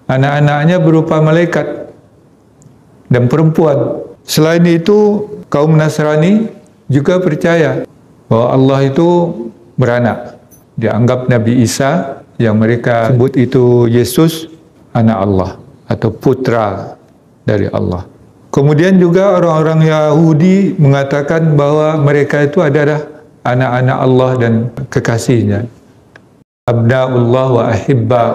Anak-anaknya berupa malaikat dan perempuan. Selain itu, kaum Nasrani juga percaya bahwa Allah itu beranak. Dianggap Nabi Isa yang mereka sebut itu Yesus, anak Allah atau putra dari Allah. Kemudian juga orang-orang Yahudi mengatakan bahwa mereka itu adalah anak-anak Allah dan kekasihnya. Abna'ullah wa ahibba,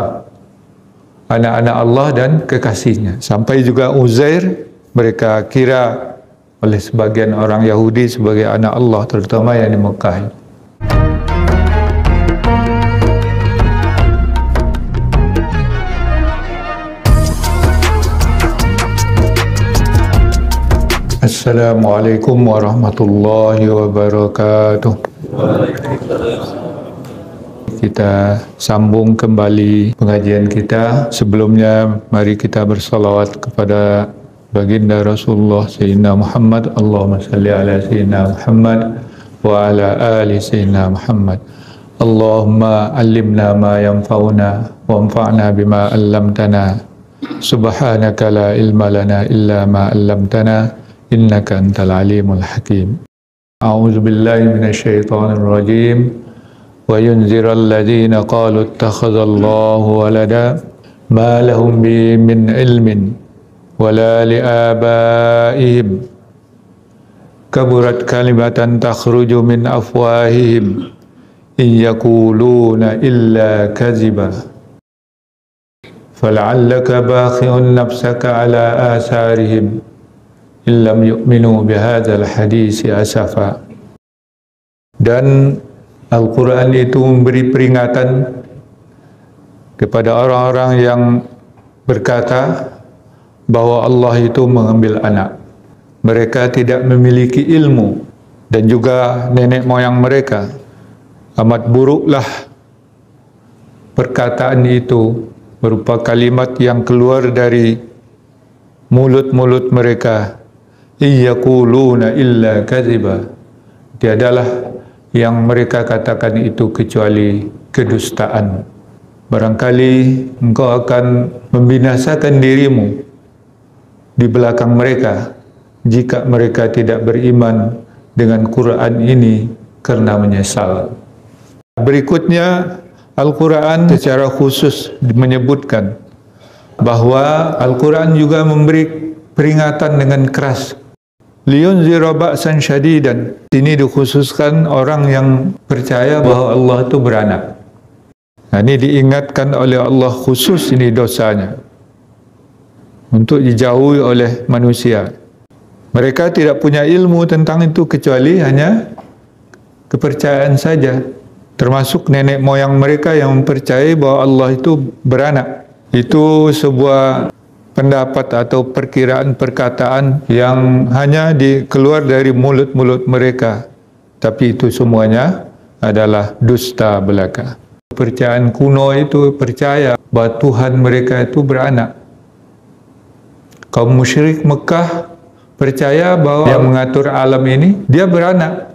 anak-anak Allah dan kekasihnya. Sampai juga Uzair mereka kira oleh sebagian orang Yahudi sebagai anak Allah, terutama yang di Mekah. Assalamualaikum warahmatullahi wabarakatuh. Kita sambung kembali pengajian kita. Sebelumnya mari kita bersalawat kepada baginda Rasulullah Sayyidina Muhammad. Allahumma salli ala Sayyidina Muhammad wa ala ali Sayyidina Muhammad. Allahumma allimna ma yanfa'una wa anfa'na bima 'allamtana. Subhanaka la ilma lana illa ma 'allamtana innaka antal alimul hakim. A'udzu billahi minasyaitonir rajim. Wa yunzirul ladzina qalu ittakhadallahu walada ma lahum bi min ilmin wala li abaihim kaburat kalimatan takhruju min afwahihim in yaquluna illa kadziba fal'allaka bakhi'un nafsaka ala atharihim illam yu'minu bihadzal hadisi asafa. Dan Al-Quran itu memberi peringatan kepada orang-orang yang berkata bahwa Allah itu mengambil anak. Mereka tidak memiliki ilmu dan juga nenek moyang mereka. Amat buruklah perkataan itu, berupa kalimat yang keluar dari mulut-mulut mereka. Iyaquluna illa kadziba. Tiadalah yang mereka katakan itu kecuali kedustaan. Barangkali engkau akan membinasakan dirimu di belakang mereka jika mereka tidak beriman dengan Quran ini karena menyesal. Berikutnya Al-Quran secara khusus menyebutkan bahwa Al-Quran juga memberi peringatan dengan keras. Liyunzira ba'san syadidan. Ini dikhususkan orang yang percaya bahwa Allah itu beranak. Nah, ini diingatkan oleh Allah khusus ini dosanya untuk dijauhi oleh manusia. Mereka tidak punya ilmu tentang itu kecuali hanya kepercayaan saja. Termasuk nenek moyang mereka yang mempercayai bahwa Allah itu beranak. Itu sebuah pendapat atau perkiraan perkataan yang hanya keluar dari mulut-mulut mereka. Tapi itu semuanya adalah dusta belaka. Kepercayaan kuno itu percaya bahwa Tuhan mereka itu beranak. Kaum musyrik Mekah percaya bahwa yang mengatur alam ini, dia beranak.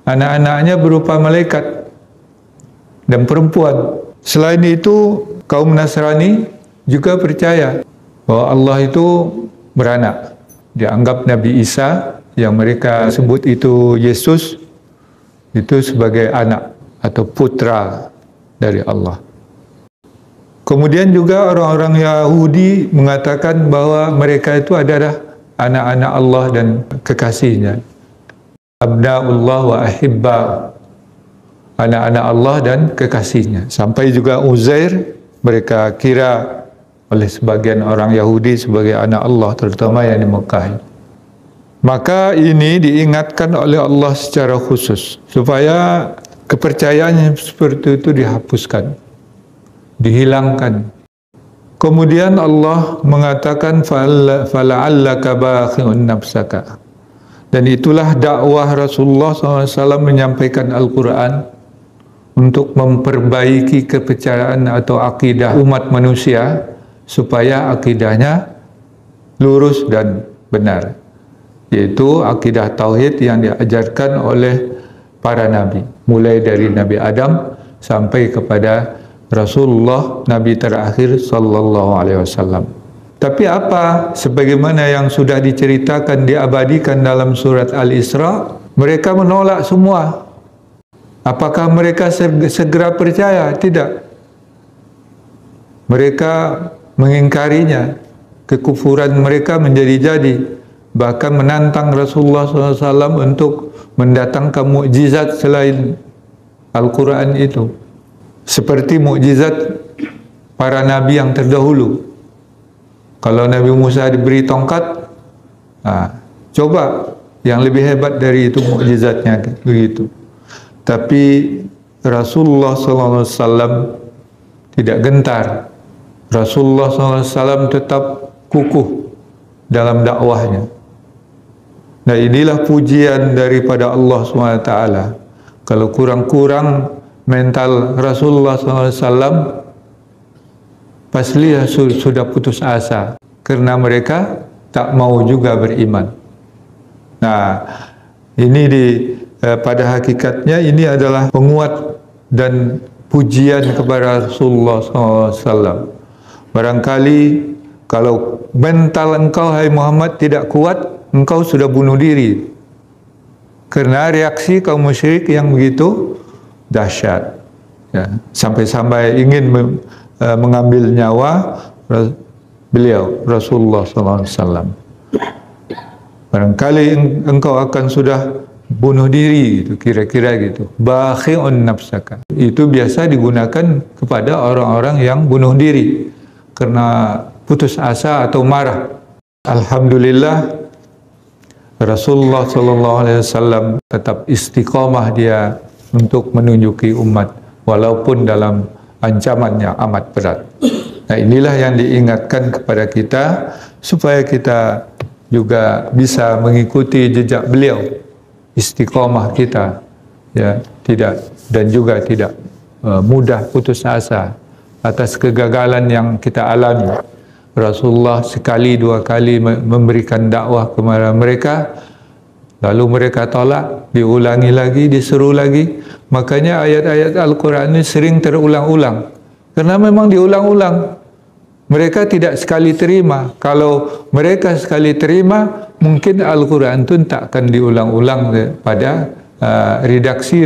Anak-anaknya berupa malaikat dan perempuan. Selain itu, kaum Nasrani juga percaya bahwa Allah itu beranak. Dianggap Nabi Isa yang mereka sebut itu Yesus itu sebagai anak atau putra dari Allah. Kemudian juga orang-orang Yahudi mengatakan bahwa mereka itu adalah anak-anak Allah dan kekasihnya. Abna'ullah wa ahibba, anak-anak Allah dan kekasihnya. Sampai juga Uzair mereka kira oleh sebagian orang Yahudi sebagai anak Allah, terutama yang di Mekah. Maka ini diingatkan oleh Allah secara khusus supaya kepercayaan seperti itu dihapuskan, dihilangkan. Kemudian Allah mengatakan fala'allaka bakhi'un nafsaka. Dan itulah dakwah Rasulullah SAW menyampaikan Al-Quran untuk memperbaiki kepercayaan atau akidah umat manusia supaya akidahnya lurus dan benar, yaitu akidah tauhid yang diajarkan oleh para nabi, mulai dari Nabi Adam sampai kepada Rasulullah Nabi terakhir sallallahu alaihi wasallam. Tapi apa sebagaimana yang sudah diceritakan, diabadikan dalam surat Al-Isra, mereka menolak semua. Apakah mereka segera percaya? Tidak. Mereka mengingkarinya. Kekufuran mereka menjadi-jadi. Bahkan menantang Rasulullah SAW untuk mendatangkan mukjizat selain Al-Quran itu. Seperti mukjizat para nabi yang terdahulu. Kalau Nabi Musa diberi tongkat, coba yang lebih hebat dari itu mukjizatnya, begitu. Tapi Rasulullah SAW tidak gentar. Rasulullah SAW tetap kukuh dalam dakwahnya. Nah, inilah pujian daripada Allah SWT. Kalau kurang-kurang mental Rasulullah SAW, pasti sudah putus asa, karena mereka tak mau juga beriman. Nah, ini pada hakikatnya ini adalah penguat dan pujian kepada Rasulullah SAW. Barangkali kalau mental engkau, hai Muhammad, tidak kuat, engkau sudah bunuh diri. Karena reaksi kaum musyrik yang begitu dahsyat, ya, sampai-sampai ingin mengambil nyawa beliau Rasulullah SAW. Barangkali engkau akan sudah bunuh diri, gitu, kira-kira gitu. Bakhi'un nafsaka. Itu biasa digunakan kepada orang-orang yang bunuh diri karena putus asa atau marah. Alhamdulillah, Rasulullah SAW tetap istiqomah dia untuk menunjuki umat walaupun dalam ancamannya amat berat. Nah, inilah yang diingatkan kepada kita supaya kita juga bisa mengikuti jejak beliau. Istiqomah kita, ya, tidak mudah putus asa atas kegagalan yang kita alami. Rasulullah sekali dua kali memberikan dakwah kepada mereka, lalu mereka tolak, diulangi lagi, disuruh lagi. Makanya ayat-ayat Al-Quran ini sering terulang-ulang, karena memang diulang-ulang. Mereka tidak sekali terima. Kalau mereka sekali terima, mungkin Al-Quran itu tak akan diulang-ulang pada redaksi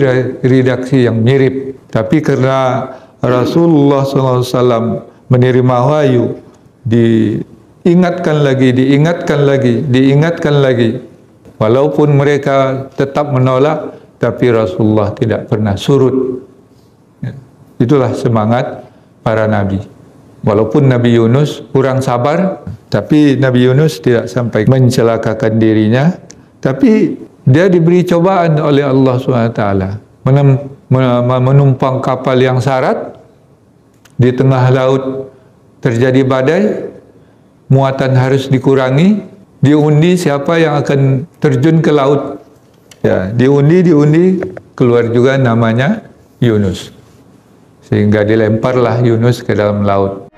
yang mirip. Tapi karena Rasulullah SAW menerima wahyu, diingatkan lagi. Walaupun mereka tetap menolak, tapi Rasulullah tidak pernah surut. Itulah semangat para nabi. Walaupun Nabi Yunus kurang sabar, tapi Nabi Yunus tidak sampai mencelakakan dirinya, tapi dia diberi cobaan oleh Allah SWT. Menumpang kapal yang syarat, di tengah laut terjadi badai, muatan harus dikurangi, diundi siapa yang akan terjun ke laut. Ya, diundi, keluar juga namanya Yunus. Sehingga dilemparlah Yunus ke dalam laut.